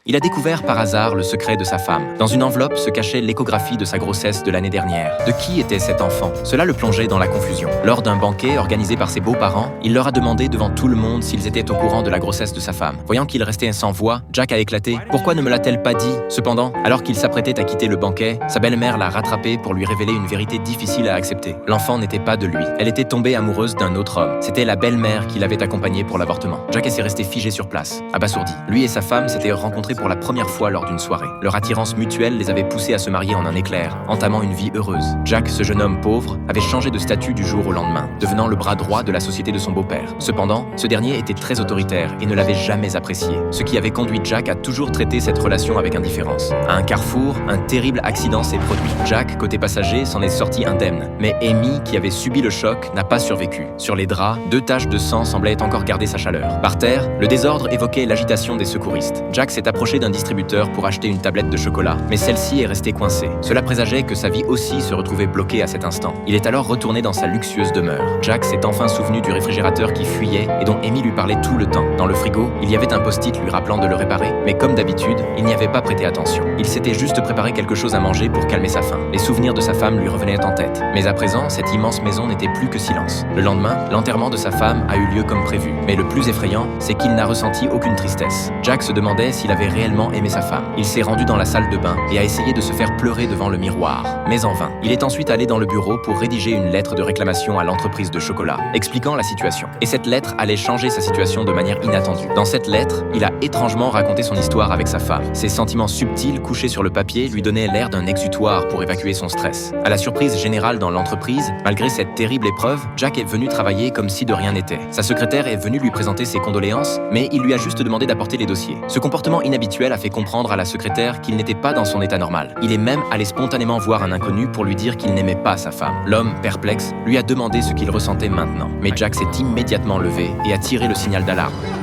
Il a découvert par hasard le secret de sa femme. Dans une enveloppe se cachait l'échographie de sa grossesse de l'année dernière. De qui était cet enfant? Cela le plongeait dans la confusion. Lors d'un banquet organisé par ses beaux-parents, il leur a demandé devant tout le monde s'ils étaient au courant de la grossesse de sa femme. Voyant qu'il restait sans voix, Jack a éclaté. Pourquoi ne me l'a-t-elle pas dit? Cependant, alors qu'il s'apprêtait à quitter le banquet, sa belle-mère l'a rattrapé pour lui révéler une vérité difficile à accepter. L'enfant n'était pas de lui. Elle était tombée amoureuse d'un autre homme. C'était la belle-mère qui l'avait accompagné pour l'avortement. Jack s'est resté figé sur place, abasourdi. Lui et sa femme s'étaient rencontrés pour la première fois lors d'une soirée. Leur attirance mutuelle les avait poussés à se marier en un éclair, entamant une vie heureuse. Jack, ce jeune homme pauvre, avait changé de statut du jour au lendemain, devenant le bras droit de la société de son beau-père. Cependant, ce dernier était très autoritaire et ne l'avait jamais apprécié, ce qui avait conduit Jack à toujours traiter cette relation avec indifférence. À un carrefour, un terrible accident s'est produit. Jack, côté passager, s'en est sorti indemne, mais Amy, qui avait subi le choc, n'a pas survécu. Sur les draps, 2 taches de sang semblaient encore garder sa chaleur. Par terre, le désordre évoquait l'agitation des secouristes. Jack s'est approché d'un distributeur pour acheter une tablette de chocolat, mais celle-ci est restée coincée. Cela présageait que sa vie aussi se retrouvait bloquée à cet instant. Il est alors retourné dans sa luxueuse demeure. Jack s'est enfin souvenu du réfrigérateur qui fuyait et dont Amy lui parlait tout le temps. Dans le frigo, il y avait un post-it lui rappelant de le réparer, mais comme d'habitude, il n'y avait pas prêté attention. Il s'était juste préparé quelque chose à manger pour calmer sa faim. Les souvenirs de sa femme lui revenaient en tête. Mais à présent, cette immense maison n'était plus que silence. Le lendemain, l'enterrement de sa femme a eu lieu comme prévu. Mais le plus effrayant, c'est qu'il n'a ressenti aucune tristesse. Jack se demandait s'il avait réellement aimé sa femme. Il s'est rendu dans la salle de bain et a essayé de se faire pleurer devant le miroir, mais en vain. Il est ensuite allé dans le bureau pour rédiger une lettre de réclamation à l'entreprise de chocolat, expliquant la situation. Et cette lettre allait changer sa situation de manière inattendue. Dans cette lettre, il a étrangement raconté son histoire avec sa femme. Ses sentiments subtils couchés sur le papier lui donnaient l'air d'un exutoire pour évacuer son stress. À la surprise générale dans l'entreprise, malgré cette terrible épreuve, Jack est venu travailler comme si de rien n'était. Sa secrétaire est venue lui présenter ses condoléances, mais il lui a juste demandé d'apporter les dossiers. Ce comportement inhabituel a fait comprendre à la secrétaire qu'il n'était pas dans son état normal. Il est même allé spontanément voir un inconnu pour lui dire qu'il n'aimait pas sa femme. L'homme, perplexe, lui a demandé ce qu'il ressentait maintenant. Mais Jack s'est immédiatement levé et a tiré le signal d'alarme.